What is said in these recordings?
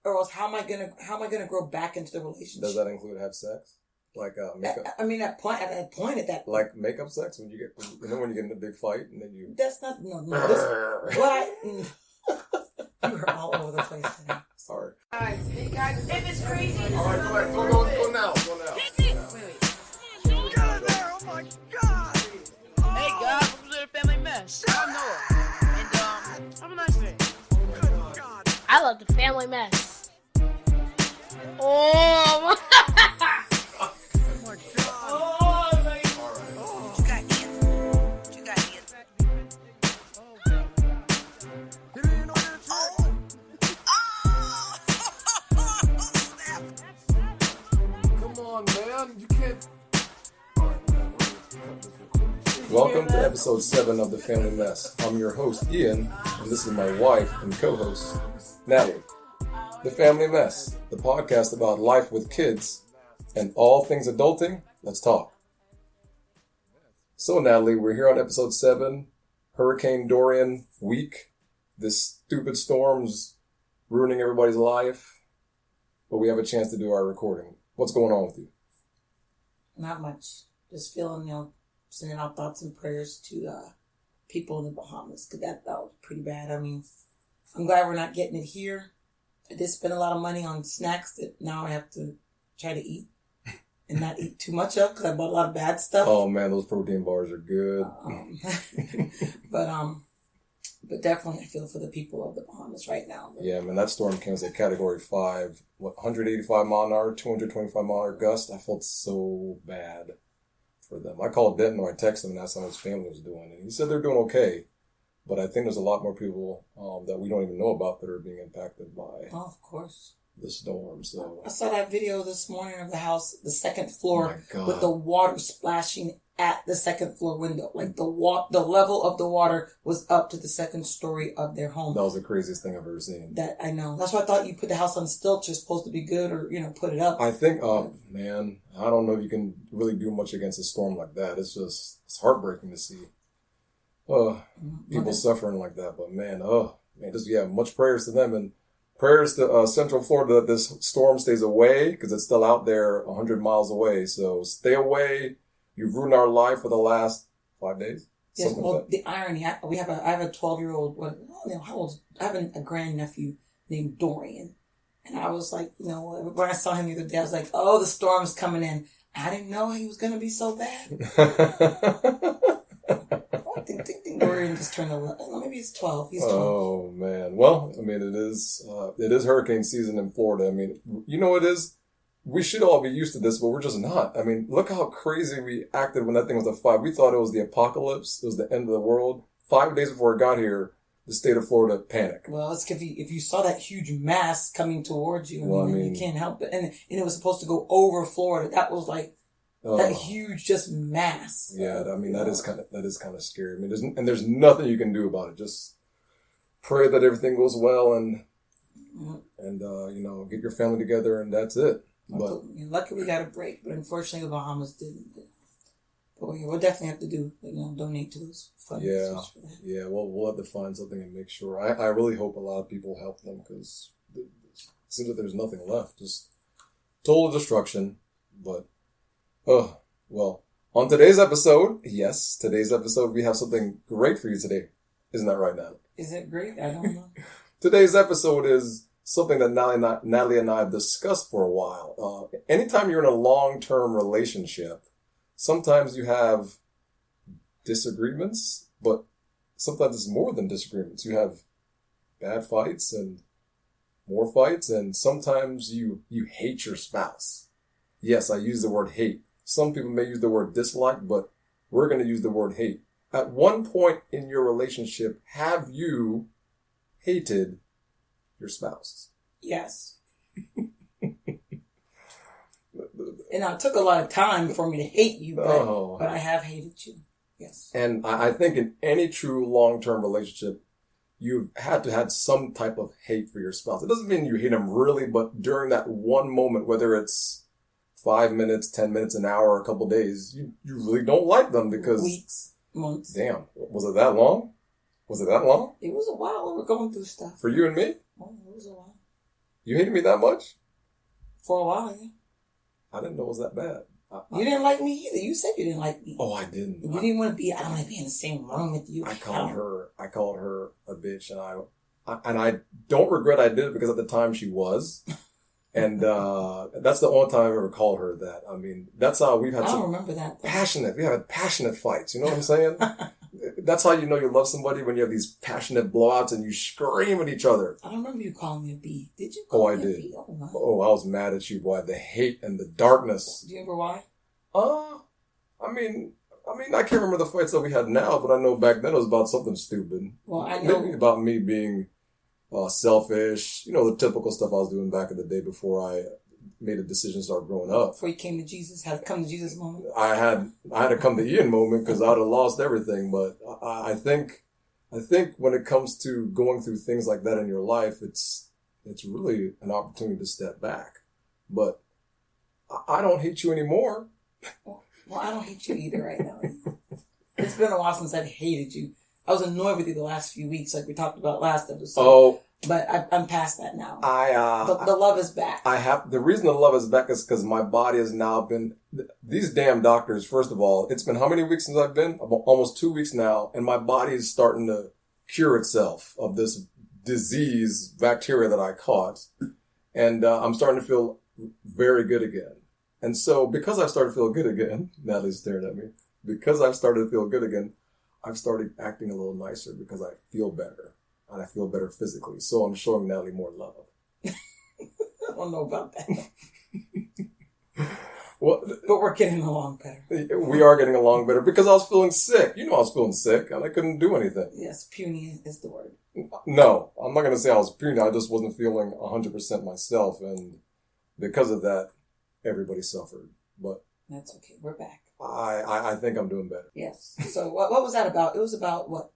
or else how am I gonna grow back into the relationship? Does that include have sex? Like makeup? I mean, at that point, like makeup sex when you get when you get in a big fight and then you. That's not this. You are all over the place today. Sorry. Hey guys, if it's crazy. All right, go now. Wait. Get in there! Oh my God! Hey guys, welcome to the family mess. I'm Noah, and have a nice day. Good God! I love the family mess. Oh my. Welcome to episode 7 of The Family Mess. I'm your host, Ian, and this is my wife and co-host, Nathalie. The Family Mess, the podcast about life with kids and all things adulting. Let's talk. So, Nathalie, we're here on episode 7, Hurricane Dorian week. This stupid storm's ruining everybody's life, but we have a chance to do our recording. What's going on with you? Not much. Just feeling, sending out thoughts and prayers to people in the Bahamas, because that was pretty bad. I mean, I'm glad we're not getting it here. I did spend a lot of money on snacks that now I have to try to eat and not eat too much of, because I bought a lot of bad stuff. Oh man, those protein bars are good. But definitely I feel for the people of the Bahamas right now. Yeah, man, that storm came as a category 5, 185 mile an hour, 225 mile an hour gust. I felt so bad for them. I called Denton, or I texted him and asked how his family was doing, and he said they're doing okay. But I think there's a lot more people that we don't even know about that are being impacted by of course, the storm. So I saw that video this morning of the house, the second floor, oh with the water splashing at the second floor window. Like the level of the water was up to the second story of their home. That was the craziest thing I've ever seen. That I know. That's why I thought you put the house on stilts. You're supposed to be good, or put it up. I think, man, I don't know if you can really do much against a storm like that. It's heartbreaking to see. People suffering like that, but man, much prayers to them, and prayers to Central Florida that this storm stays away, because it's still out there 100 miles away. So stay away. You've ruined our life for the last 5 days. Yes, well, the irony, I have a 12-year-old, I have a grandnephew named Dorian. And I was like, when I saw him the other day, I was like, oh, the storm's coming in. I didn't know he was going to be so bad. I think Dorian just turned 11. Maybe he's 12. He's 12. Oh, man. Well, I mean, it is hurricane season in Florida. I mean, it is. We should all be used to this, but we're just not. I mean, look how crazy we acted when that thing was a 5. We thought it was the apocalypse. It was the end of the world. 5 days before it got here, the state of Florida panicked. Well, it's if you saw that huge mass coming towards you, you can't help it. And it was supposed to go over Florida. That was like that huge just mass. Yeah, I mean, that is kind of scary. I mean, there's nothing you can do about it. Just pray that everything goes well and get your family together, and that's it. But lucky we got a break, but unfortunately the Bahamas didn't. But we'll definitely have to donate to those funds. Yeah. We'll have to find something and make sure. I really hope a lot of people help them, because it seems like there's nothing left, just total destruction. But well, on today's episode, we have something great for you today. Isn't that right, Natalie? Is it great? I don't know. Today's episode is something that Nathalie and I have discussed for a while. Anytime you're in a long-term relationship, sometimes you have disagreements, but sometimes it's more than disagreements. You have bad fights and more fights, and sometimes you hate your spouse. Yes, I use the word hate. Some people may use the word dislike, but we're going to use the word hate. At one point in your relationship, have you hated your spouse? Yes. And it took a lot of time for me to hate you, but I have hated you. Yes. And I think in any true long-term relationship, you've had to have some type of hate for your spouse. It doesn't mean you hate them really, but during that one moment, whether it's 5 minutes, 10 minutes, an hour, a couple of days, you really don't like them because... Weeks, months. Damn. Was it that long? Was it that long? It was a while. We were going through stuff. For you and me? Oh, it was a while. You hated me that much? For a while, yeah. I didn't know it was that bad. You didn't like me either. You said you didn't like me. Oh, I didn't. You didn't want to be. I don't want to be in the same room with you. I called her a bitch, and I don't regret I did it because at the time she was, and that's the only time I've ever called her that. I mean, that's how we've had. I don't remember that. Passionate. We have passionate fights. You know what I'm saying? That's how you know you love somebody, when you have these passionate blowouts and you scream at each other. I don't remember you calling me a B. Did you? I did. Oh, I was mad at you, boy. The hate and the darkness. Do you remember why? I mean, I can't remember the fights that we had now, but I know back then it was about something stupid. Well, I know. Maybe about me being selfish. You know, the typical stuff I was doing back in the day before I made a decision to start growing up. Before you came to Jesus, had a come to Jesus moment? I had a come to Ian moment because I would have lost everything. But I think when it comes to going through things like that in your life, it's really an opportunity to step back. But I don't hate you anymore. Well, I don't hate you either right now. It's been a while since I've hated you. I was annoyed with you the last few weeks, like we talked about last episode. Oh. But I'm past that now. The love is back. The reason the love is back is because my body has now been, these damn doctors, first of all, it's been how many weeks since I've been? Almost 2 weeks now. And my body is starting to cure itself of this disease, bacteria that I caught. And I'm starting to feel very good again. And so because I've started to feel good again, Natalie's staring at me, because I've started to feel good again, I've started acting a little nicer because I feel better. And I feel better physically. So I'm showing Natalie more love. I don't know about that. Well, but we're getting along better. We are getting along better because I was feeling sick. You know I was feeling sick and I couldn't do anything. Yes, puny is the word. No, I'm not going to say I was puny. I just wasn't feeling 100% myself. And because of that, everybody suffered. But that's okay. We're back. I think I'm doing better. Yes. So what was that about? It was about what?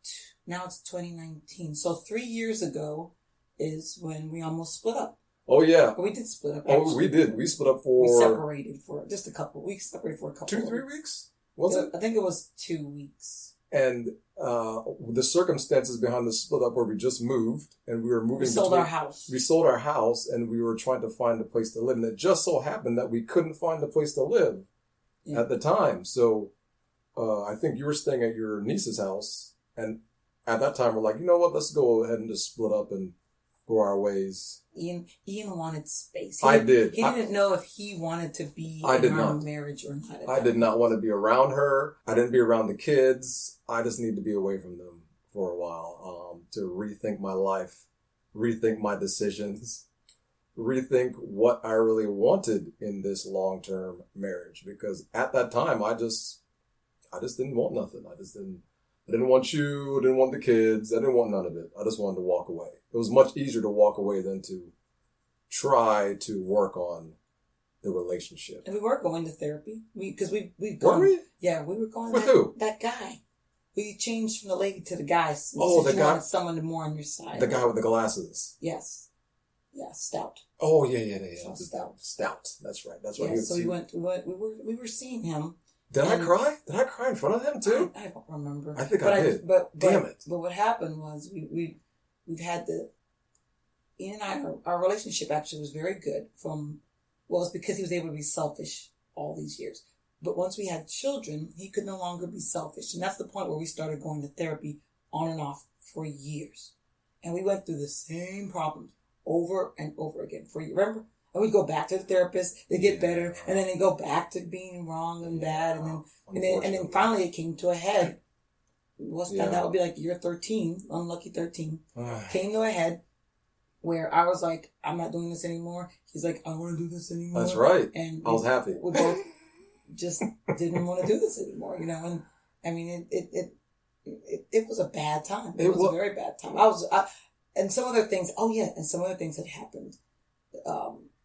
Now it's 2019. So 3 years ago is when we almost split up. Oh, yeah. We did split up, actually. Oh, we did. We split up for... We separated for just a couple of weeks. Separated for a couple 2-3 weeks? Was it? I think it was 2 weeks. And the circumstances behind the split up where we just moved and we were moving... We sold our house. We sold our house and we were trying to find a place to live. And it just so happened that we couldn't find a place to live at the time. So I think you were staying at your niece's house. And at that time, we're like, you know what? Let's go ahead and just split up and go our ways. Ian wanted space. I did. He didn't know if he wanted to be in our marriage or not. I did not want to be around her. I didn't be around the kids. I just need to be away from them for a while to rethink my life, rethink my decisions, rethink what I really wanted in this long-term marriage. Because at that time, I just didn't want nothing. I didn't want you, I didn't want the kids, I didn't want none of it. I just wanted to walk away. It was much easier to walk away than to try to work on the relationship. And we were going to therapy. We've gone. Were we? Yeah, we were going. With who? That guy. We changed from the lady to the guy. Oh, the you guy. wanted someone more on your side. The guy with the glasses. Yes. Yeah, stout. Oh, yeah. Stout. That's right. Yeah, so we were seeing him. Did I cry? Did I cry in front of him too? I don't remember. I think I did. Damn it. But what happened was we've had Ian and I, our relationship actually was very good it's because he was able to be selfish all these years. But once we had children, he could no longer be selfish. And that's the point where we started going to therapy on and off for years. And we went through the same problems over and over again for years. Remember? And we'd go back to the therapist, they get better, and then they go back to being wrong and bad, and then finally it came to a head. That would be like year 13, unlucky 13. Came to a head where I was like, I'm not doing this anymore. He's like, I don't want to do this anymore. That's right. And I was happy. We both just didn't want to do this anymore, you know. And I mean, it was a bad time. It was a very bad time. And some other things. Oh yeah, and some other things had happened.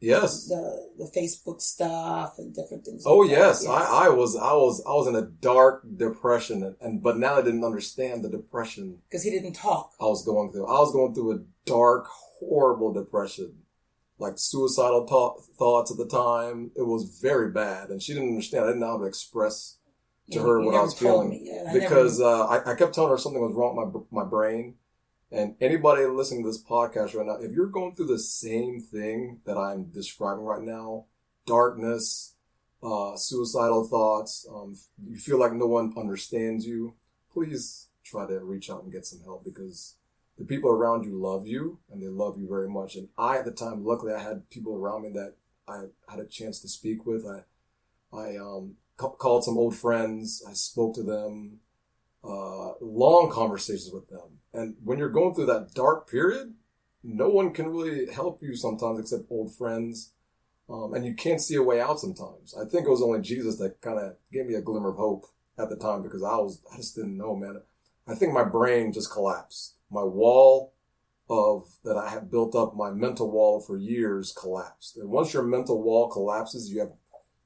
Yes. The Facebook stuff and different things. Oh like yes. I was in a dark depression but now I didn't understand the depression. Because he didn't talk. I was going through a dark, horrible depression. Like suicidal thoughts at the time. It was very bad. And she didn't understand. I didn't know how to express to her what I was feeling. Me. Yeah, because I kept telling her something was wrong with my brain. And anybody listening to this podcast right now, if you're going through the same thing that I'm describing right now, darkness, suicidal thoughts, you feel like no one understands you, please try to reach out and get some help, because the people around you love you, and they love you very much. And at the time, luckily, I had people around me that I had a chance to speak with. I called some old friends. I spoke to them, long conversations with them. And when you're going through that dark period, no one can really help you sometimes except old friends. And you can't see a way out sometimes. I think it was only Jesus that kind of gave me a glimmer of hope at the time, because I just didn't know, man. I think my brain just collapsed. My wall that I had built up, my mental wall for years, collapsed. And once your mental wall collapses, you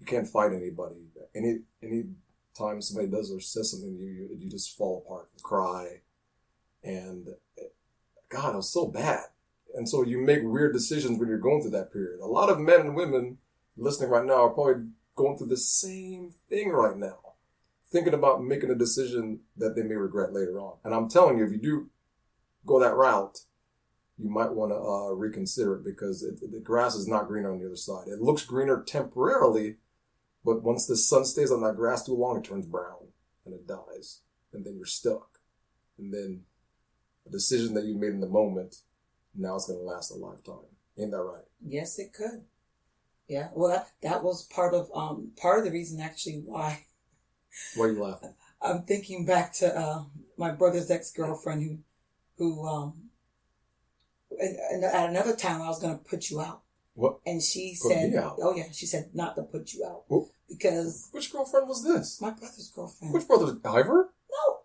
can't fight anybody. Any time somebody does or says something to you, you just fall apart and cry. And God, it was so bad. And so you make weird decisions when you're going through that period. A lot of men and women listening right now are probably going through the same thing right now, thinking about making a decision that they may regret later on. And I'm telling you, if you do go that route, you might want to reconsider it, because the grass is not greener on the other side. It looks greener temporarily, but once the sun stays on that grass too long, it turns brown and it dies. And then you're stuck. And then a decision that you made in the moment, now it's going to last a lifetime. Ain't that right? Yes, it could. Yeah. Well, that was part of the reason actually why. Why are you laughing? I'm thinking back to my brother's ex-girlfriend who and at another time I was going to put you out. What? And she Put said, me out? "Oh yeah," she said not to put you out. Whoop. Because Which girlfriend was this? my brother's girlfriend. Which brother? Ivor? No,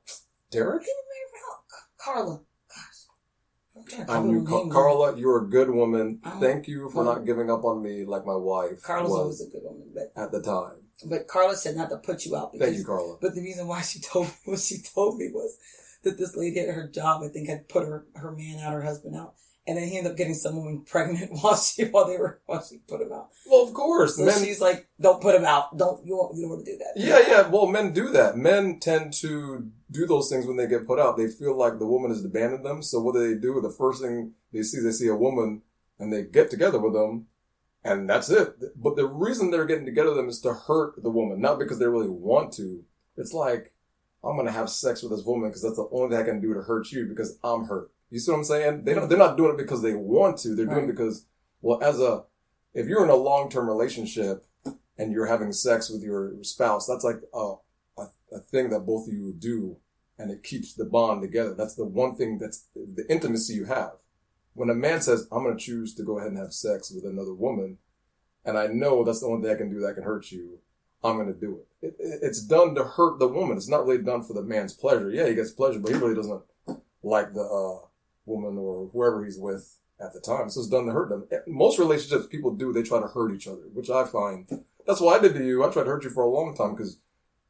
Derek? he was married for Carla. Gosh, I'm trying to I call knew her name. Carla, you're a good woman. Oh. Thank you for not giving up on me like my wife Carla's was always a good woman, at the time. but Carla said not to put you out. Because, Thank you, Carla. But the reason why she told me was that this lady at her job, I think, had put her man out, her husband out. And then he ended up getting some woman pregnant while she put him out. Well, of course. So men, she's like, "Don't put him out. You don't want to do that." Yeah. Well, men do that. Men tend to do those things when they get put out. They feel like the woman has abandoned them. So what do? The first thing they see a woman and they get together with them, and that's it. But the reason they're getting together with them is to hurt the woman, not because they really want to. It's like, I'm going to have sex with this woman because that's the only thing I can do to hurt you, because I'm hurt. You see what I'm saying? They're not doing it because they want to. They're doing it because, well, if you're in a long-term relationship and you're having sex with your spouse, that's like a thing that both of you do, and it keeps the bond together. That's the one thing, that's the intimacy you have. When a man says, I'm going to choose to go ahead and have sex with another woman, and I know that's the only thing I can do that can hurt you, I'm going to do it. It's done to hurt the woman. It's not really done for the man's pleasure. Yeah, he gets pleasure, but he really doesn't like the woman or whoever he's with at the time. So it's done to hurt them. Most relationships people do, they try to hurt each other, which I find, that's what I did to you. I tried to hurt you for a long time because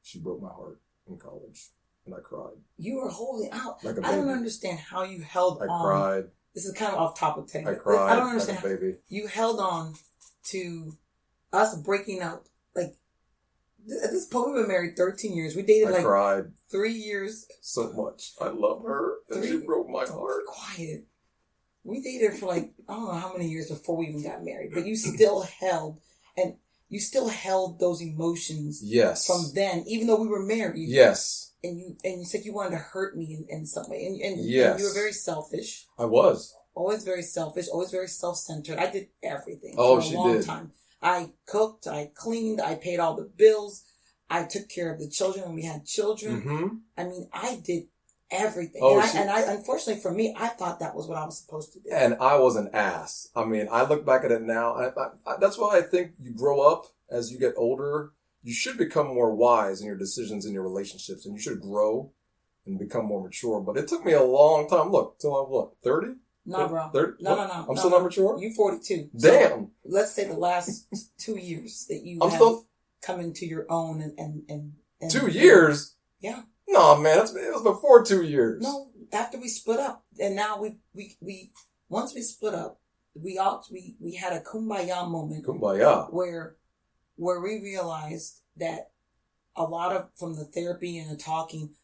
she broke my heart in college and I cried. You were holding out. Like a baby. I don't understand how you held on. I cried. This is kind of off topic thing. I cried. I don't understand. Like a baby. You held on to us breaking up. Like, at this point, we've been married 13 years. We dated I cried 3 years. so much. I love her and she broke my heart. Quiet. We dated for I don't know how many years before we even got married, but you still held those emotions. Yes. From then, even though we were married. Yes. And you said you wanted to hurt me in some way. And yes. You were very selfish. I was. Always very selfish, always very self-centered. I did everything for a long time. I cooked, I cleaned, I paid all the bills. I took care of the children when we had children. Mm-hmm. I mean, I did everything. Oh, and I unfortunately for me, I thought that was what I was supposed to do. And I was an ass. I mean, I look back at it now. That's why I think you grow up as you get older. You should become more wise in your decisions in your relationships, and you should grow and become more mature. But it took me a long time. Look, till I was 30? No, bro. 30? No. I'm still not mature? You 42. Damn. So let's say the last 2 years that you have come into your own and 2 years? Yeah. No, man, it was before 2 years. No, after we split up. And now we once we split up, we had a kumbaya moment. Kumbaya. Where we realized that a lot of, from the therapy and the talking,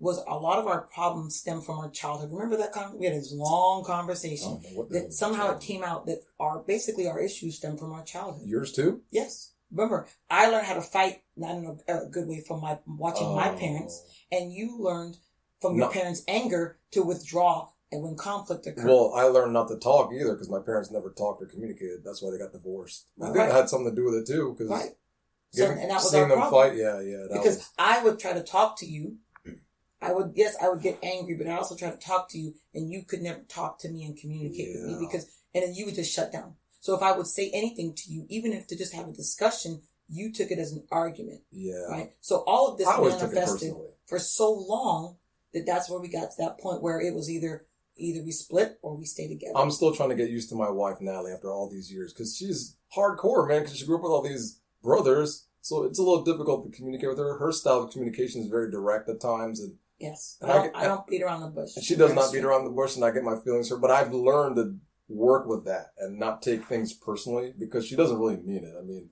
was a lot of our problems stem from our childhood. Remember that we had this long I conversation don't know what the hell that somehow it came out that our issues stem from our childhood. Yours too? Yes. Remember, I learned how to fight, not in a good way, from watching my parents, and you learned from your parents' anger to withdraw and when conflict occurred. Well, I learned not to talk either because my parents never talked or communicated. That's why they got divorced. I think it had something to do with it too. Cause right. So, and that was seeing our them problem. fight, yeah. Because I would try to talk to you. I would get angry, but I also try to talk to you, and you could never talk to me and communicate with me and then you would just shut down. So if I would say anything to you, even if to just have a discussion, you took it as an argument. Yeah. Right? So all of this manifested for so long that's where we got to that point where it was either we split or we stay together. I'm still trying to get used to my wife, Nathalie, after all these years, because she's hardcore, man, because she grew up with all these brothers. So it's a little difficult to communicate with her. Her style of communication is very direct at times. And yes. I don't beat around the bush. And she does not beat around the bush, and I get my feelings hurt. But I've learned to work with that and not take things personally because she doesn't really mean it. I mean,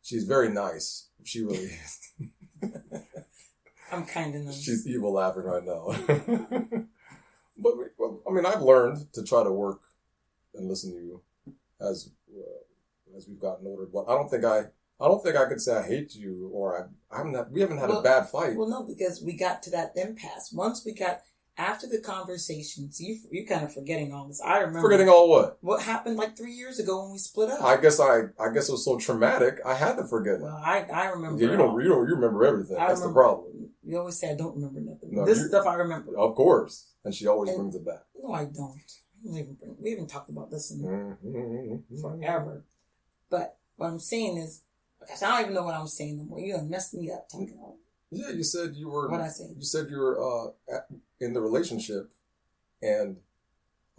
she's very nice. She really is. I'm kind of nice. She's evil laughing right now. But, I mean, I've learned to try to work and listen to you as we've gotten older. But I don't think I could say I hate you or we haven't had a bad fight. Well, no, because we got to that impasse. Once we got, after the conversations, you kind of forgetting all this. I remember. Forgetting all what? What happened like 3 years ago when we split up. I guess it was so traumatic, I had to forget it. Well, I remember. Yeah, you remember everything. That's the problem. You always say I don't remember nothing. No, this stuff I remember. Of course. And she always brings it back. No, I don't. We haven't talked about this in forever. But what I'm saying is, because I don't even know what I'm saying no more. You done messed me up talking about. Yeah, you said you were. What I say? You said you were in the relationship, and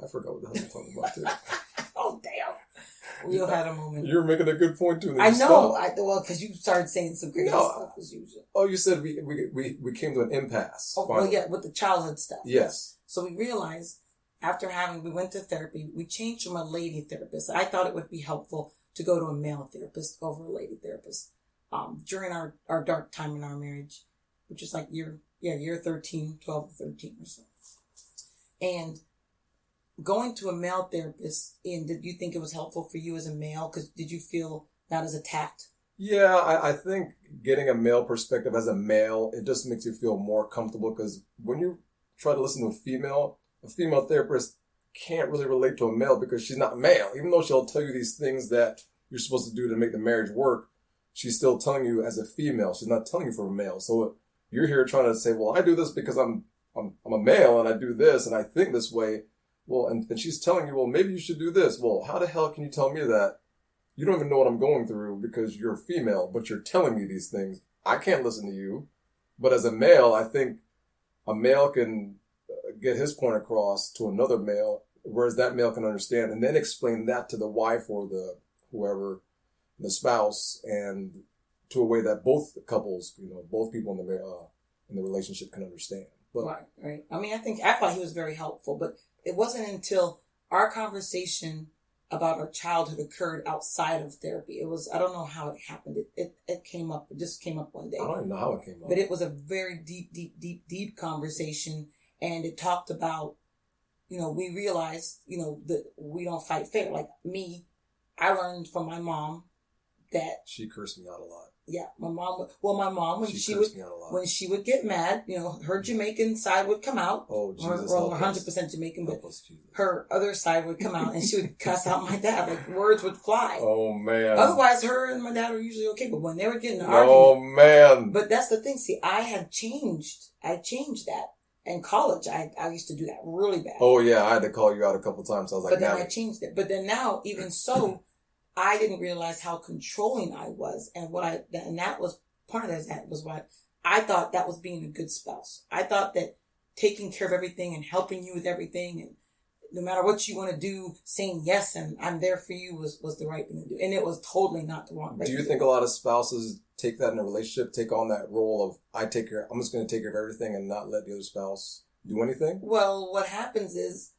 I forgot what the hell you're talking about too. Oh damn! We all had a moment. You're making a good point too. I know. Because you started saying some crazy stuff as usual. Oh, you said we came to an impasse. Oh, well, yeah, with the childhood stuff. Yes. So we realized we went to therapy. We changed from a lady therapist. I thought it would be helpful to go to a male therapist over a lady therapist. During our dark time in our marriage, which is like year 13, 12 to 13 or so. And going to a male therapist, and did you think it was helpful for you as a male? Because did you feel not as attacked? Yeah, I think getting a male perspective as a male, it just makes you feel more comfortable because when you try to listen to a female therapist can't really relate to a male because she's not male. Even though she'll tell you these things that you're supposed to do to make the marriage work, she's still telling you as a female. She's not telling you for a male. So you're here trying to say, well, I do this because I'm a male and I do this and I think this way. Well, and she's telling you, well, maybe you should do this. Well, how the hell can you tell me that? You don't even know what I'm going through because you're a female, but you're telling me these things. I can't listen to you. But as a male, I think a male can get his point across to another male, whereas that male can understand and then explain that to the wife or the whoever, the spouse, and to a way that both couples, both people in the relationship can understand. But, right. I mean, I thought he was very helpful, but it wasn't until our conversation about our childhood occurred outside of therapy. It was, I don't know how it happened. It came up. It just came up one day. I don't even know how it came up. But it was a very deep conversation. And it talked about, we realized, that we don't fight fair. Like me, I learned from my mom that she cursed me out a lot. Yeah, my mom, when she would get mad, her Jamaican side would come out. Oh, Jesus. Or 100% Jamaican, but her other side would come out and she would cuss out my dad. Like words would fly. Oh, man. Otherwise, her and my dad were usually okay, but when they were getting an argument. Oh, man. But that's the thing. See, I changed that. In college, I used to do that really bad. Oh, yeah, I had to call you out a couple of times. I was like, but then I changed it. But then now, even so, I didn't realize how controlling I was. And that was part of that was what I thought that was being a good spouse. I thought that taking care of everything and helping you with everything and no matter what you want to do, saying yes and I'm there for you was the right thing to do. And it was totally not the wrong thing. Do you think a lot of spouses take that in a relationship, take on that role of I'm just going to take care of everything and not let the other spouse do anything? Well, what happens is,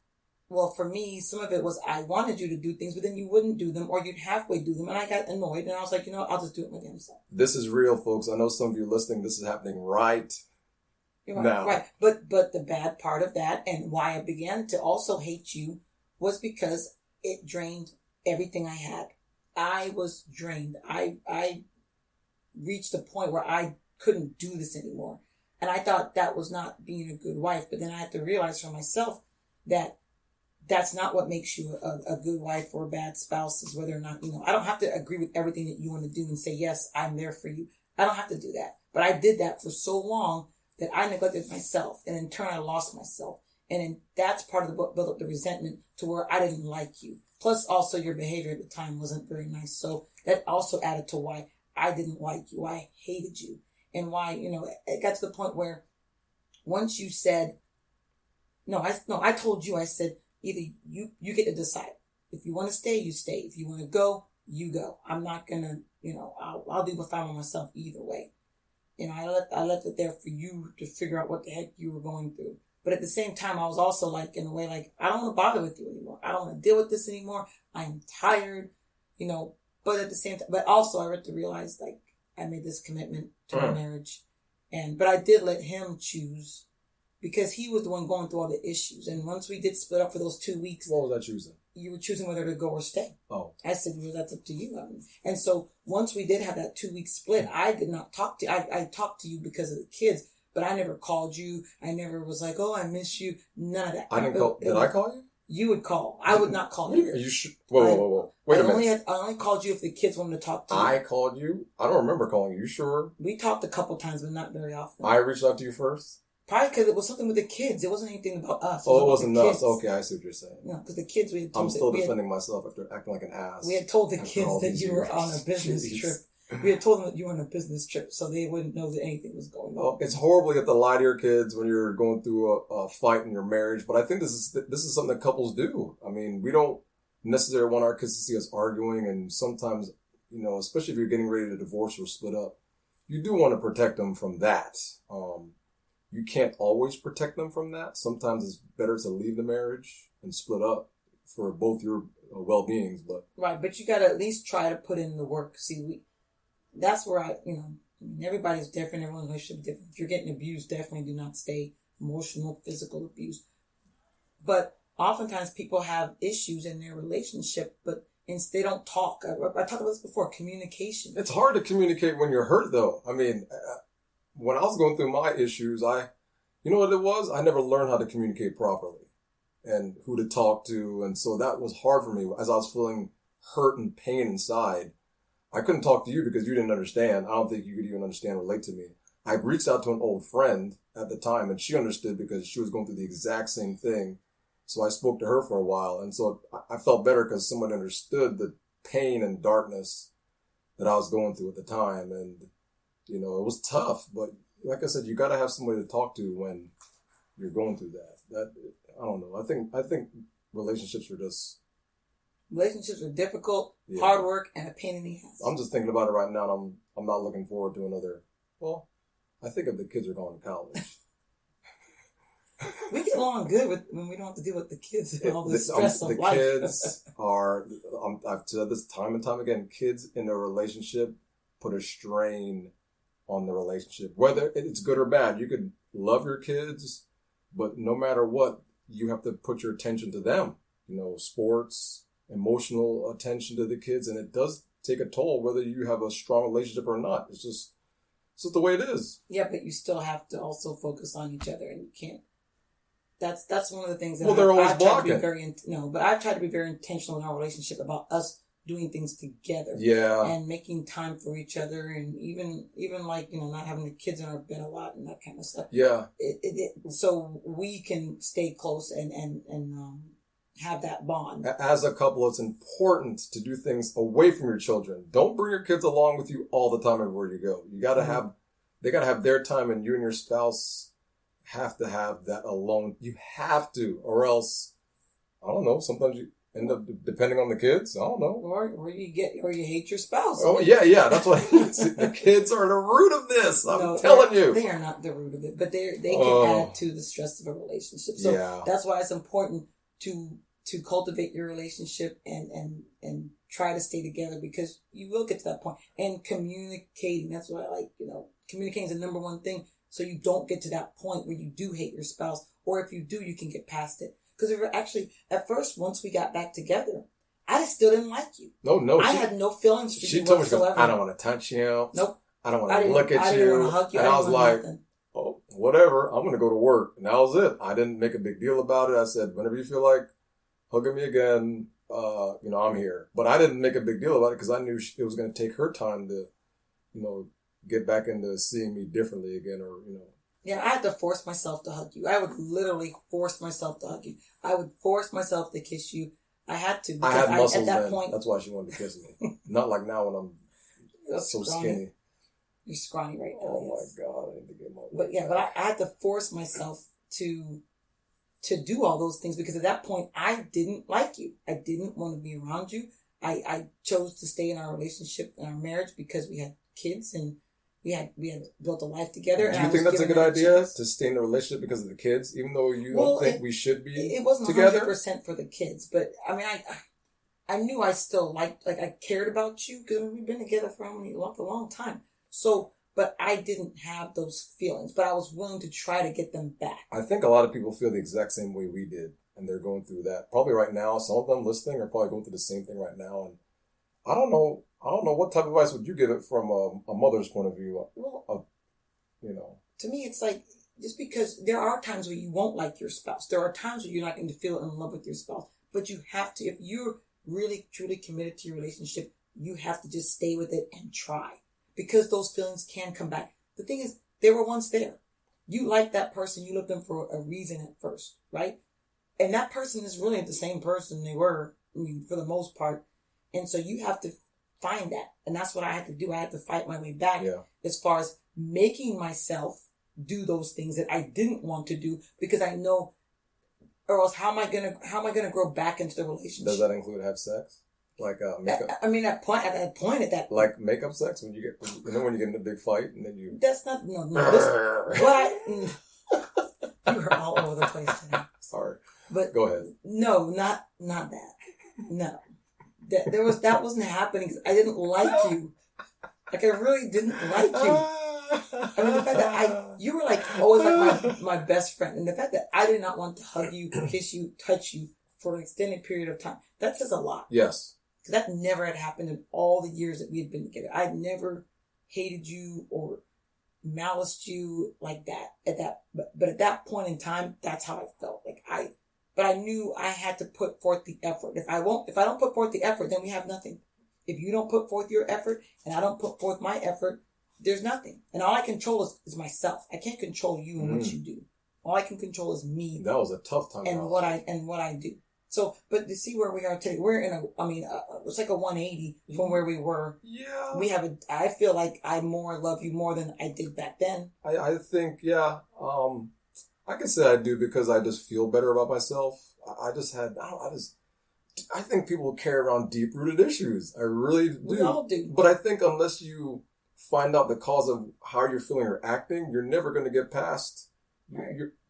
for me, some of it was I wanted you to do things, but then you wouldn't do them or you'd halfway do them. And I got annoyed and I was like, I'll just do it my damn self. This is real, folks. I know some of you listening, this is happening right Right, now. right. But the bad part of that and why I began to also hate you was because it drained everything I had. I was drained. I reached a point where I couldn't do this anymore. And I thought that was not being a good wife. But then I had to realize for myself that that's not what makes you a good wife or a bad spouse, is whether or not, I don't have to agree with everything that you want to do and say, yes, I'm there for you. I don't have to do that. But I did that for so long that I neglected myself. And in turn, I lost myself. And then that's part of the book, built up the resentment to where I didn't like you. Plus also your behavior at the time wasn't very nice. So that also added to why I didn't like you. I hated you. And why, it got to the point where once you said, I told you, I said, either you get to decide. If you want to stay, you stay. If you want to go, you go. I'm not going to, I'll do what I find myself either way. I left it there for you to figure out what the heck you were going through. But at the same time, I was also in a way, I don't want to bother with you anymore. I don't want to deal with this anymore. I'm tired, but at the same time, but also I had to realize, I made this commitment to our marriage. But I did let him choose because he was the one going through all the issues. And once we did split up for those 2 weeks. What was I choosing? You were choosing whether to go or stay. Oh. I said, well, that's up to you. And so once we did have that 2 week split, I did not talk to you. I talked to you because of the kids, but I never called you. I never was like, oh, I miss you. None of that. I didn't call. Did I call you? You would call. I would not call you. Are you sure? Whoa. Wait a minute. I only called you if the kids wanted to talk to you. I called you? I don't remember calling you. You sure? We talked a couple times, but not very often. I reached out to you first? Probably because it was something with the kids. It wasn't anything about us. It wasn't us. Okay, I see what you're saying. No, because the kids, we had told I'm still defending myself after acting like an ass. We had told the kids that you were on a business trip. We had told them that you were on a business trip, so they wouldn't know that anything was going on. It's horrible you have to lie to your kids when you're going through a fight in your marriage, but I think this is something that couples do. I mean, we don't necessarily want our kids to see us arguing, and sometimes, especially if you're getting ready to divorce or split up, you do want to protect them from that. You can't always protect them from that. Sometimes it's better to leave the marriage and split up for both your well-beings. Right, but you got to at least try to put in the work. See, that's where everybody's different. Everyone's relationship is different. If you're getting abused, definitely do not stay. Emotional, physical abuse. But oftentimes people have issues in their relationship, but they don't talk. I talked about this before, communication. It's hard to communicate when you're hurt, though. I mean, when I was going through my issues, you know what it was? I never learned how to communicate properly and who to talk to. And so that was hard for me as I was feeling hurt and pain inside. I couldn't talk to you because you didn't understand. I don't think you could even understand or relate to me. I reached out to an old friend at the time, and she understood because she was going through the exact same thing. So I spoke to her for a while. And so I felt better because someone understood the pain and darkness that I was going through at the time. And, it was tough. But like I said, you got to have somebody to talk to when you're going through that. I don't know. I think relationships are just... Relationships are difficult, hard work, and a pain in the ass. I'm just thinking about it right now, and I'm not looking forward to another. Well, I think if the kids are going to college. We get along good when we don't have to deal with the kids and all the stress of life. The kids are, I've said this time and time again, kids in a relationship put a strain on the relationship. Whether it's good or bad, you could love your kids, but no matter what, you have to put your attention to them. Sports, emotional attention to the kids, and it does take a toll whether you have a strong relationship or not. It's just the way it is. Yeah, but you still have to also focus on each other, and you can't. That's one of the things that they're always blocking. But I've tried to be very intentional in our relationship about us doing things together. Yeah. And making time for each other, and even not having the kids in our bed a lot and that kind of stuff. Yeah. So we can stay close and have that bond. As a couple, it's important to do things away from your children. Don't bring your kids along with you all the time everywhere you go. You got to they got to have their time, and you and your spouse have to have that alone. You have to, or else, I don't know, sometimes you end up depending on the kids. I don't know. Or you hate your spouse. Oh, yeah. That's what the kids are the root of this. I'm telling you. They are not the root of it, but they can add to the stress of a relationship. So that's why it's important to cultivate your relationship and try to stay together, because you will get to that point. And communicating, that's what I like, communicating is the number one thing. so you don't get to that point where you do hate your spouse, or if you do, you can get past it. Because actually, at first, once we got back together, I just still didn't like you. No. I had no feelings for she you told whatsoever. me, I don't want to touch you. Nope. I don't want to look at I you. didn't want to hug you. And I was like, nothing. oh, whatever. I'm going to go to work. And that was it. I didn't make a big deal about it. I said, whenever you feel like hugging me again, I'm here. But I didn't make a big deal about it because I knew it was going to take her time to, get back into seeing me differently again, or. Yeah, I had to force myself to hug you. I would literally force myself to hug you. I would force myself to kiss you. I had to. I had muscles at that then. point. That's why she wanted to kiss me. Not like now when I'm so skinny. You're scrawny right now. Oh my God, I need to get my. But yeah, I had to force myself to do all those things because at that point I didn't like you. I didn't want to be around you. I chose to stay in our relationship, in our marriage, because we had kids and we had built a life together. Do you think that's a good idea to stay in a relationship because of the kids, even though you don't think we should be together? It wasn't 100% for the kids, but I mean, I knew I still I cared about you because we've been together for a long time. So, but I didn't have those feelings, but I was willing to try to get them back. I think a lot of people feel the exact same way we did, and they're going through that. Probably right now, some of them listening are probably going through the same thing right now, and I don't know what type of advice would you give it from a mother's point of view. To me, it's like, just because there are times where you won't like your spouse. There are times where you're not going to feel in love with your spouse. But you have to, if you're really, truly committed to your relationship, you have to just stay with it and try. Because those feelings can come back. The thing is, they were once there. You liked that person. You loved them for a reason at first, right? And that person is really the same person they were, for the most part. And so you have to find that. And that's what I had to do. I had to fight my way back as far as making myself do those things that I didn't want to do, because I know, or else how am I gonna grow back into the relationship? Does that include have sex? Like makeup? I mean, at that point, like makeup sex when you get when you get in a big fight and then you. That's not This you were all over the place today. Sorry, but go ahead. No, not that. No, that wasn't happening because I didn't like you. Like, I really didn't like you. I mean, the fact that you were always like my best friend, and the fact that I did not want to hug you, kiss you, touch you for an extended period of time, that says a lot. Yes. Because that never had happened in all the years that we had been together. I'd never hated you or maliced you like that. But at that point in time, that's how I felt. But I knew I had to put forth the effort. If I don't put forth the effort, then we have nothing. If you don't put forth your effort and I don't put forth my effort, there's nothing. And all I control is myself. I can't control you and what you do. All I can control is me. That was a tough time. And what I do. So, but to see where we are today, we're in it's like a 180 from where we were. Yeah. I feel like I more love you more than I did back then. I think, yeah. I can say I do because I just feel better about myself. I think people carry around deep-rooted issues. I really do. We all do. But I think unless you find out the cause of how you're feeling or acting, you're never going to get past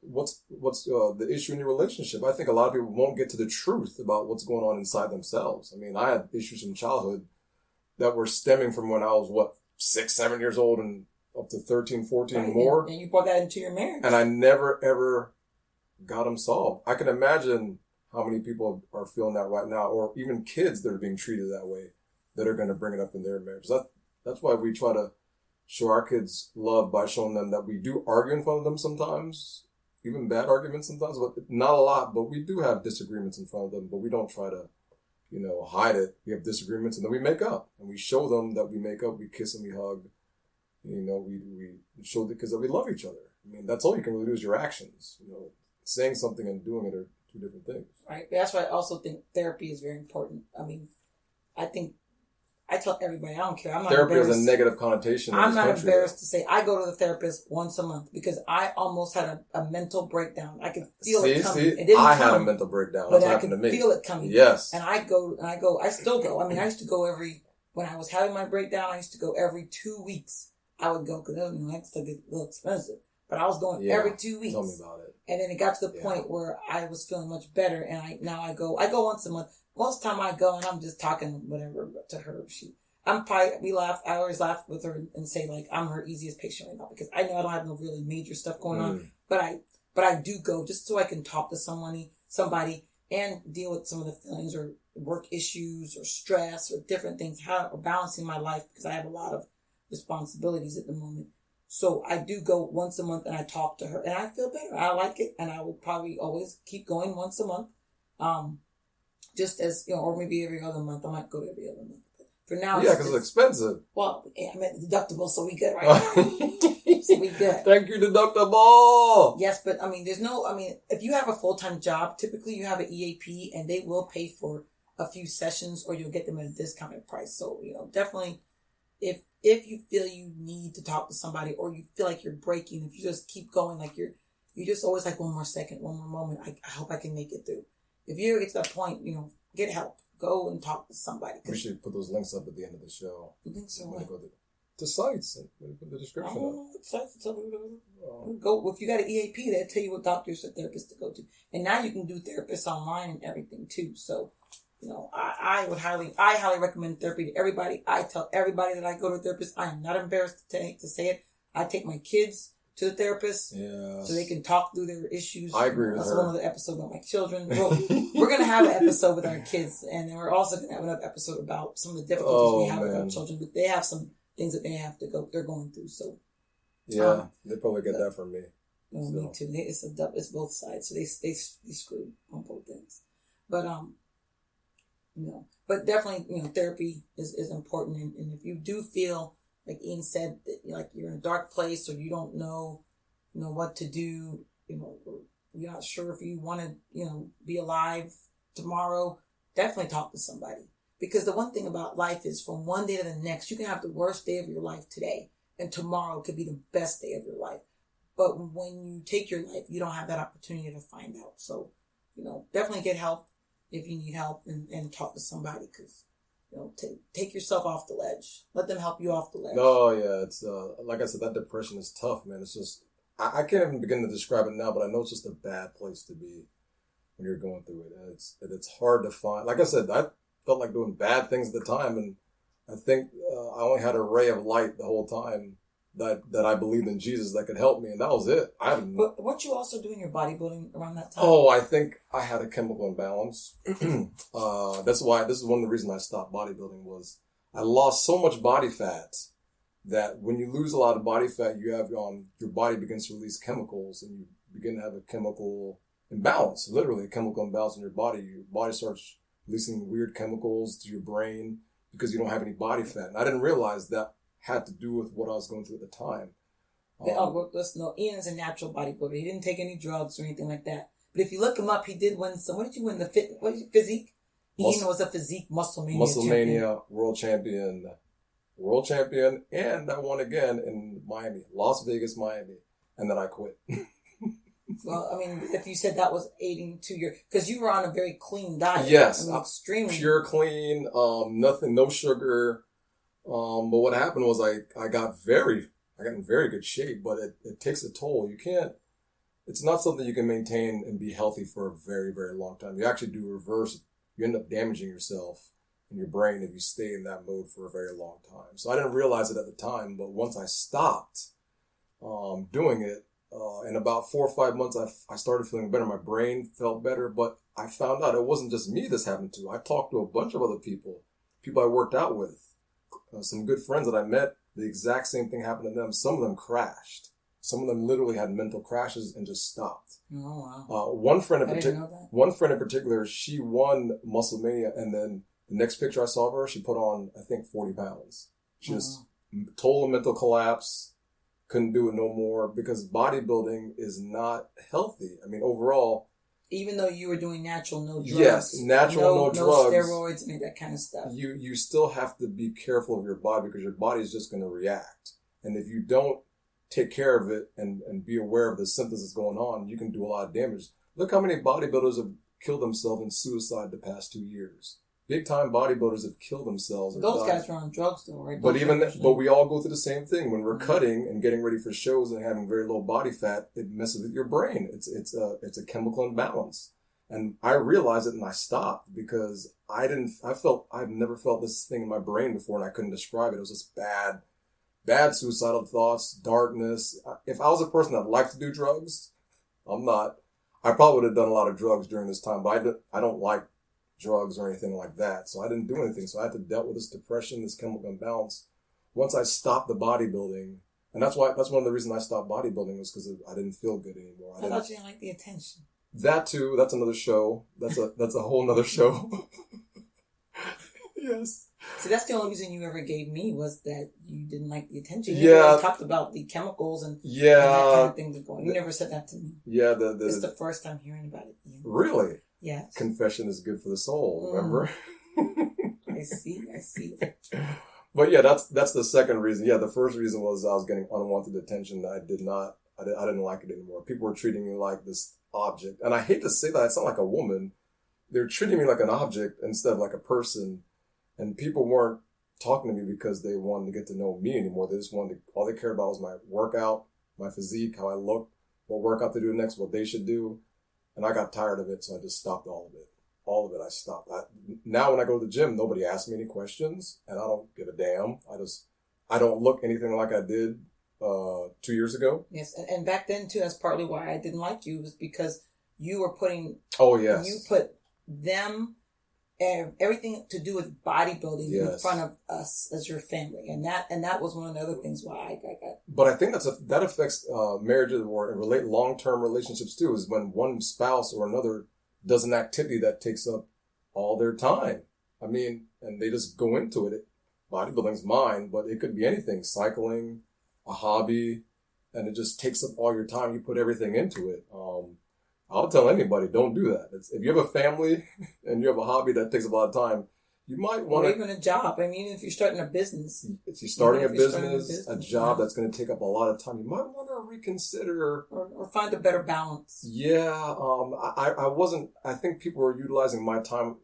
what's the issue in your relationship. I think a lot of people won't get to the truth about what's going on inside themselves. I mean, I had issues in childhood that were stemming from when I was, 6, 7 years old and up to 13, 14 and more. And you brought that into your marriage. And I never, ever got them solved. I can imagine how many people are feeling that right now, or even kids that are being treated that way, that are going to bring it up in their marriage. That's why we try to show our kids love by showing them that we do argue in front of them sometimes, even bad arguments sometimes, but not a lot. But we do have disagreements in front of them, but we don't try to, hide it. We have disagreements and then we make up, and we show them that we make up. We kiss and we hug. We show that because we love each other. I mean, that's all you can really do is your actions. Saying something and doing it are two different things. Right. That's why I also think therapy is very important. I mean, I tell everybody, I don't care. I'm not therapy embarrassed. Has a negative connotation. I'm not embarrassed to say I go to the therapist once a month because I almost had a mental breakdown. I could feel it coming. It didn't I had a mental breakdown. But That's I happened could to me. feel it coming. Yes. And I still go. I mean, I used to go when I was having my breakdown, I used to go every 2 weeks. I would go because that stuff gets a little expensive. But I was going every 2 weeks. Tell me about it. And then it got to the point where I was feeling much better, and I go once a month. Most of the time I go and I'm just talking whatever to her. I always laugh with her and say like, I'm her easiest patient right now because I know I don't have no really major stuff going on, but I do go just so I can talk to somebody and deal with some of the feelings or work issues or stress or different things, or balancing my life because I have a lot of responsibilities at the moment. So I do go once a month and I talk to her and I feel better. I like it and I will probably always keep going once a month. Just as, or maybe every other month. I might go every other month. But for now, yeah, because it's expensive. Well, yeah, I'm at the deductible, so we good right now. So we good. Thank you, deductible. Yes, but if you have a full-time job, typically you have an EAP and they will pay for a few sessions or you'll get them at a discounted price. So, definitely if you feel you need to talk to somebody or you feel like you're breaking, if you just keep going, like you're just always like one more second, one more moment, I hope I can make it through. If you get to that point, get help. Go and talk to somebody. We should put those links up at the end of the show. You think so? Go to sites and put the description. I don't know what sites to tell people. Go if you got an EAP, they'll tell you what doctors or therapists to go to. And now you can do therapists online and everything too. So, I highly recommend therapy to everybody. I tell everybody that I go to a therapist. I am not embarrassed to say it. I take my kids to the therapist so they can talk through their issues. I agree with her. That's one of the episodes about my children. We're going to have an episode with our kids, and then we're also going to have another episode about some of the difficulties we have with our children. But they have some things that they're going through. So yeah, they probably get that from me. Me too. It's both sides, so they screwed on both things. But but definitely therapy is important, and if you do feel like Ian said, that like you're in a dark place or you don't know, what to do, you're not sure if you want to, be alive tomorrow, definitely talk to somebody. Because the one thing about life is from one day to the next, you can have the worst day of your life today and tomorrow could be the best day of your life. But when you take your life, you don't have that opportunity to find out. So, definitely get help if you need help and talk to somebody because take yourself off the ledge. Let them help you off the ledge. Oh, yeah. It's, like I said, that depression is tough, man. It's just, I can't even begin to describe it now, but I know it's just a bad place to be when you're going through it. And it's hard to find. Like I said, I felt like doing bad things at the time, and I think I only had a ray of light the whole time that I believed in Jesus that could help me, and that was it. But weren't you also doing your bodybuilding around that time? Oh, I think I had a chemical imbalance. This is one of the reasons I stopped bodybuilding was I lost so much body fat that when you lose a lot of body fat, you have your body begins to release chemicals, and you begin to have a chemical imbalance, literally a chemical imbalance in your body. Your body starts releasing weird chemicals to your brain because you don't have any body fat. And I didn't realize that had to do with what I was going through at the time. Ian's a natural bodybuilder. He didn't take any drugs or anything like that. But if you look him up, he did win some. What did you win? Physique? Ian was a physique Musclemania world champion, and I won again in Miami, Las Vegas, Miami, and then I quit. Well, if you said that was aiding to because you were on a very clean diet. Yes. Extremely. Pure clean, nothing, no sugar. But what happened was I got in very good shape, but it takes a toll. It's not something you can maintain and be healthy for a very, very long time. You actually do reverse. You end up damaging yourself in your brain if you stay in that mode for a very long time. So I didn't realize it at the time, but once I stopped, doing it, in about 4 or 5 months, I started feeling better. My brain felt better, but I found out it wasn't just me this happened to. I talked to a bunch of other people I worked out with. Some good friends that I met, the exact same thing happened to them. Some of them crashed. Some of them literally had mental crashes and just stopped. Oh, wow. One friend in particular, she won Musclemania, and then the next picture I saw of her, she put on, I think, 40 pounds. She just total mental collapse, couldn't do it no more because bodybuilding is not healthy. Overall, even though you were doing natural, no drugs. Yes, natural, no drugs. No steroids, and that kind of stuff. You still have to be careful of your body because your body is just going to react. And if you don't take care of it and be aware of the symptoms that's going on, you can do a lot of damage. Look how many bodybuilders have killed themselves in suicide the past 2 years. Big time bodybuilders have killed themselves. Those guys are on drugs though, right? But we all go through the same thing when we're cutting and getting ready for shows and having very low body fat. It messes with your brain. It's a chemical imbalance, And I realized it and I stopped because I've never felt this thing in my brain before and I couldn't describe it. It was just bad suicidal thoughts, darkness. If I was a person that liked to do drugs, I'm not. I probably would have done a lot of drugs during this time, but I don't like drugs or anything like that. So I didn't do anything. So I had to deal with this depression, this chemical imbalance. Once I stopped the bodybuilding, and that's one of the reasons I stopped bodybuilding was because I didn't feel good anymore. I thought you didn't like the attention. That too. That's another show. That's a whole nother show. Yes. See, that's the only reason you ever gave me was that you didn't like the attention. You Yeah. talked about the chemicals and Yeah. that kind of thing that's going. You never said that to me. Yeah. It's the first time hearing about it. Ian. Really? Yes. Confession is good for the soul. Remember? I see. But yeah, that's the second reason. Yeah, the first reason was I was getting unwanted attention. I didn't like it anymore. People were treating me like this object. And I hate to say that, I sound like a woman. They're treating me like an object instead of like a person. And people weren't talking to me because they wanted to get to know me anymore. They just all they cared about was my workout, my physique, how I looked, what workout to do next, what they should do. And I got tired of it, so I just stopped all of it. All of it, I stopped. Now when I go to the gym, nobody asks me any questions, and I don't give a damn. I don't look anything like I did 2 years ago. Yes, and back then too, that's partly why I didn't like you, was because you were putting. Oh yes. You put them and everything to do with bodybuilding in front of us as your family, and that was one of the other things why I got. But I think that affects marriages or long-term relationships too. Is when one spouse or another does an activity that takes up all their time. I mean, and they just go into it. Bodybuilding's mine, but it could be anything: cycling, a hobby, and it just takes up all your time. You put everything into it. I'll tell anybody, don't do that. If you have a family and you have a hobby that takes a lot of time, you might want to... Or even a job. I mean, if you're starting a business. If you're starting a business, a job that's going to take up a lot of time, you might want to reconsider... Or find a better balance. Yeah. I think people were utilizing my time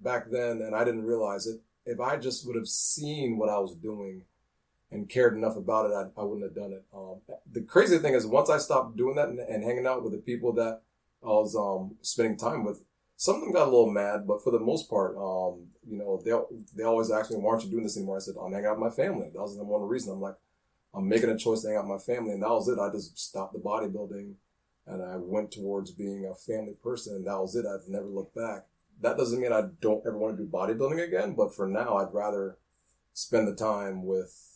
back then, and I didn't realize it. If I just would have seen what I was doing and cared enough about it, I wouldn't have done it. The crazy thing is, once I stopped doing that and hanging out with the people that I was spending time with, some of them got a little mad, but for the most part, they always ask me, "Why aren't you doing this anymore?" I said, "I'm hanging out with my family." That was the one reason. I'm making a choice to hang out with my family, and that was it. I just stopped the bodybuilding, and I went towards being a family person, and that was it. I've never looked back. That doesn't mean I don't ever want to do bodybuilding again, but for now, I'd rather spend the time with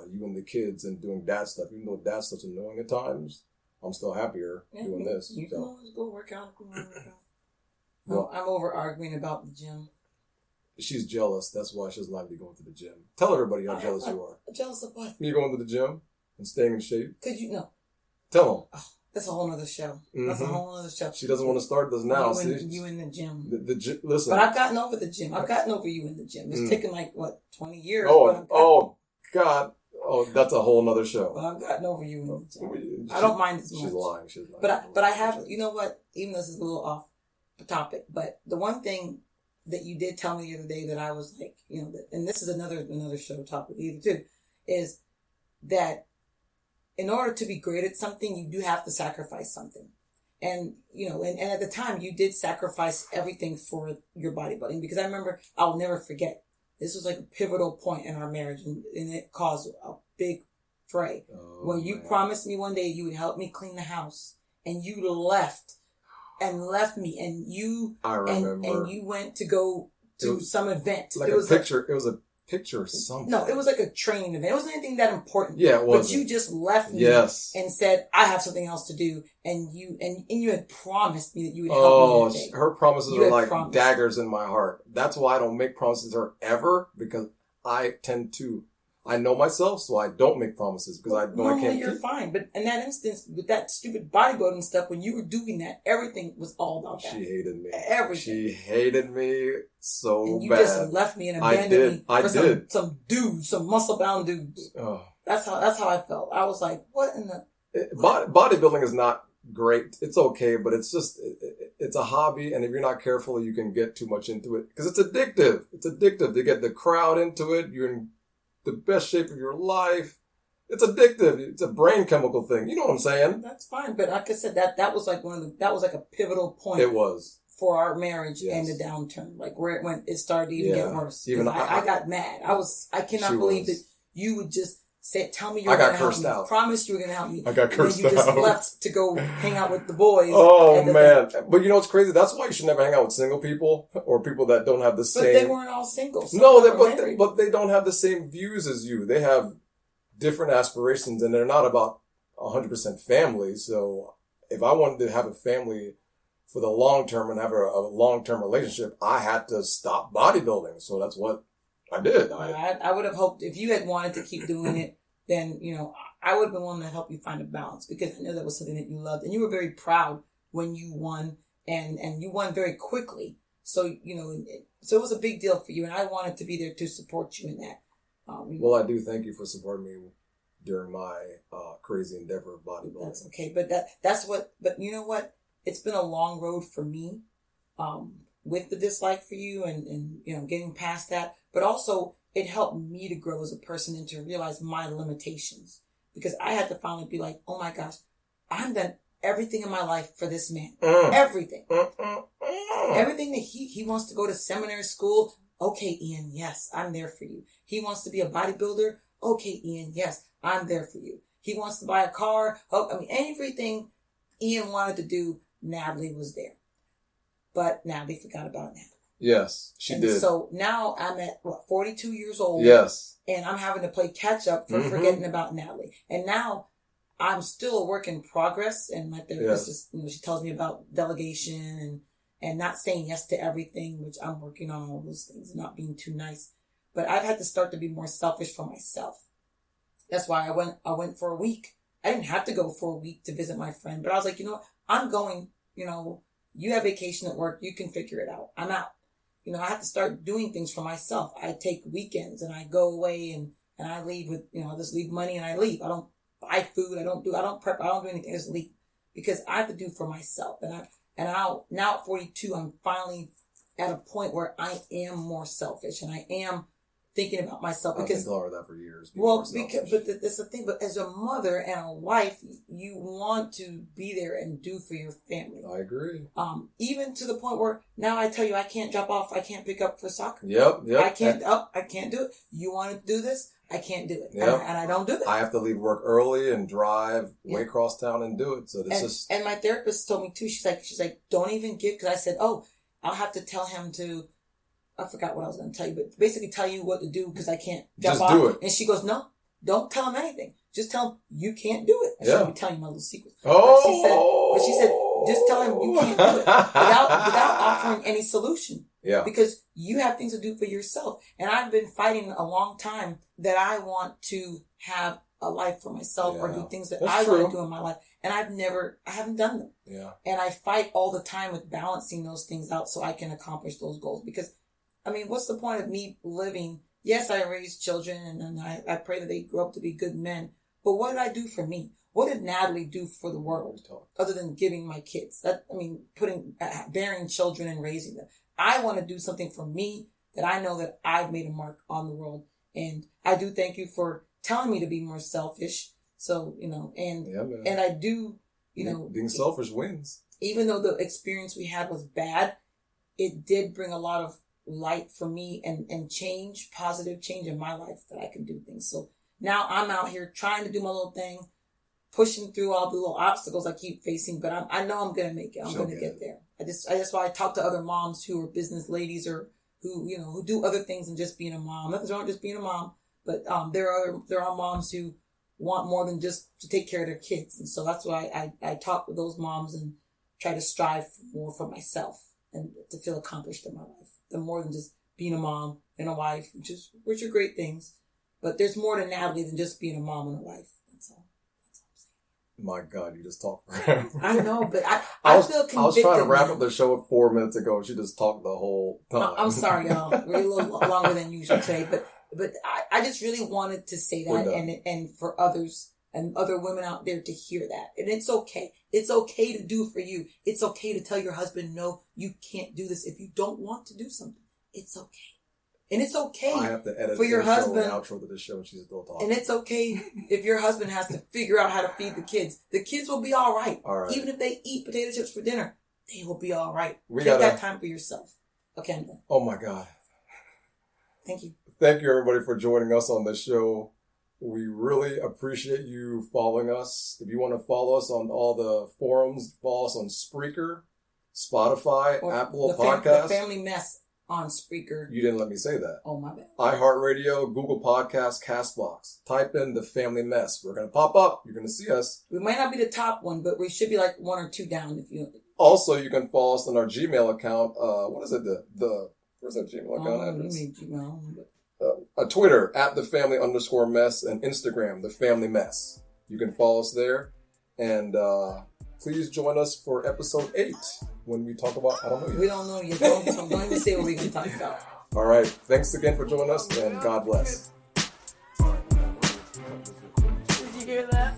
you and the kids and doing dad stuff. Even though dad stuff's annoying at times, I'm still happier doing this. You can always go work out. Well, I'm over arguing about the gym. She's jealous. That's why she doesn't like me going to the gym. Tell everybody how jealous you are. Jealous of what? Me going to the gym and staying in shape. Because you know. Tell them. Oh, that's a whole nother show. That's a whole other show. She doesn't want to start this now. You in the gym. Listen. But I've gotten over the gym. I've gotten over you in the gym. It's taken 20 years. God. Oh, that's a whole nother show. But I've gotten over you in the gym. I don't mind as much. She's lying. But I have, you know what? Even though this is a little off the topic, but the one thing that you did tell me the other day that I was like, and this is another show topic either too, is that in order to be great at something, you do have to sacrifice something. And, and at the time you did sacrifice everything for your bodybuilding, because I remember, I'll never forget, this was like a pivotal point in our marriage, and it caused a big fray where you promised me one day you would help me clean the house, and you left me, and you, I remember. And you went to go to some event. It was a picture or something. No, it was like a training event. It wasn't anything that important. Yeah, it wasn't. But you just left me and said, I have something else to do. And you had promised me that you would help me that day. Her promises are like daggers in my heart. That's why I don't make promises to her ever, because I know myself, so I don't make promises because I know I can't. You're fine, but in that instance, with that stupid bodybuilding stuff, when you were doing that, everything was all about that. She hated me. Everything. She hated me so and you bad. You just left me and abandoned me for did. some dudes, some muscle-bound dudes. Oh. That's how I felt. I was like, what in the... Bodybuilding is not great. It's okay, but it's just, it's a hobby, and if you're not careful, you can get too much into it because it's addictive. It's addictive to get the crowd into it. You're in the best shape of your life, It's addictive. It's a brain chemical thing. You know what I'm saying? That's fine. But like I said, that was like that was like a pivotal point. It was. For our marriage Yes. and the downturn. Like where it started to even get worse. Even I got mad. I cannot believe that you would just say, tell me you were going to help me. Out. Promise you were going to help me. I got cursed out. And then you just left to go hang out with the boys. Oh, man. But you know what's crazy? That's why you should never hang out with single people or people that don't have the same... But they weren't all single. But they don't have the same views as you. They have different aspirations and they're not about 100% family. So if I wanted to have a family for the long term and have a long-term relationship, I had to stop bodybuilding. So that's what I did. I would have hoped if you had wanted to keep doing it, then, you know, I would have been willing to help you find a balance because I know that was something that you loved and you were very proud when you won and you won very quickly. So, you know, so it was a big deal for you and I wanted to be there to support you in that. Well, I do thank you for supporting me during my crazy endeavor of bodybuilding. That's okay. But you know what? It's been a long road for me with the dislike for you and you know, getting past that. But also, it helped me to grow as a person and to realize my limitations. Because I had to finally be like, oh my gosh, I've done everything in my life for this man. Everything. Everything that he wants to go to seminary school. Okay, Ian, yes, I'm there for you. He wants to be a bodybuilder. Okay, Ian, yes, I'm there for you. He wants to buy a car. Everything Ian wanted to do, Nathalie was there. But Nathalie forgot about Nathalie. Yes, she did. So now I'm at 42 years old. Yes. And I'm having to play catch up for forgetting about Nathalie. And now I'm still a work in progress. And my therapist is, you know, she tells me about delegation and not saying yes to everything, which I'm working on all those things and not being too nice. But I've had to start to be more selfish for myself. That's why I went for a week. I didn't have to go for a week to visit my friend, but I was like, you know what? I'm going, you know, you have vacation at work. You can figure it out. I'm out. You know, I have to start doing things for myself. I take weekends and I go away and I leave with, you know, I just leave money and I leave. I don't buy food. I don't prep. I don't do anything. I just leave because I have to do for myself. And now at 42, I'm finally at a point where I am more selfish and I am thinking about myself because I've been telling her that for years. But that's the thing. But as a mother and a wife, you want to be there and do for your family. I agree. Even to the point where now I tell you I can't drop off. I can't pick up for soccer. Yep. I can't do it. You want to do this? I can't do it. Yep. And I don't do it. I have to leave work early and drive way across town and do it. So and my therapist told me too. She's like, don't even give because I said, oh, I'll have to tell him to. I forgot what I was going to tell you, but basically tell you what to do because I can't jump off. Do it. And she goes, no, don't tell him anything. Just tell him you can't do it. I shouldn't be telling you my little secrets. Oh. But she said, just tell him you can't do it without offering any solution. Yeah. Because you have things to do for yourself. And I've been fighting a long time that I want to have a life for myself or do things that I want to do in my life. And I haven't done them. Yeah. And I fight all the time with balancing those things out so I can accomplish those goals. Because I mean, what's the point of me living? Yes, I raised children and I pray that they grow up to be good men. But what did I do for me? What did Nathalie do for the world other than giving my kids? Bearing children and raising them. I want to do something for me that I know that I've made a mark on the world. And I do thank you for telling me to be more selfish. So, you know, and I do, you know. Being selfish wins. Even though the experience we had was bad, it did bring a lot of light for me and positive change in my life that I can do things. So now I'm out here trying to do my little thing, pushing through all the little obstacles I keep facing, but I know I'm going to make it. I'm going to get there. That's why I talk to other moms who are business ladies or who, you know, who do other things than just being a mom. Nothing's wrong with just being a mom, but there are moms who want more than just to take care of their kids. And so that's why I talk with those moms and try to strive more for myself and to feel accomplished in my life. The more than just being a mom and a wife, which are great things. But there's more to Nathalie than just being a mom and a wife. That's all I'm saying. My God, you just talked forever. I know, but I feel convicted. I was trying to wrap up the show 4 minutes ago. She just talked the whole time. I'm sorry, y'all. We're a little longer than usual today. But I just really wanted to say that and for others and other women out there to hear that. And it's okay. It's okay to do for you. It's okay to tell your husband, no, you can't do this if you don't want to do something. It's okay. And it's okay. I have to edit for your the intro husband and outro to this show and she's still talking. And it's okay if your husband has to figure out how to feed the kids. The kids will be all right. All right. Even if they eat potato chips for dinner, they will be all right. Take that time for yourself. Okay, I'm done. Oh my God. Thank you. Thank you everybody for joining us on this show. We really appreciate you following us. If you want to follow us on all the forums, follow us on Spreaker, Spotify, Or Apple the Podcasts. Family Mess on Spreaker. You didn't let me say that. Oh, my bad. iHeartRadio, Google Podcasts, CastBox. Type in The Family Mess. We're going to pop up. You're going to see us. We might not be the top one, but we should be like 1 or 2 down if you... Also, you can follow us on our Gmail account. What is it? Where's that Gmail account address? Twitter, @thefamily_mess, and Instagram, The Family Mess. You can follow us there. And please join us for episode 8 when we talk about, I don't know yet. We don't know yet. Don't even say what we're going to talk about. All right. Thanks again for joining us, and God bless. Did you hear that?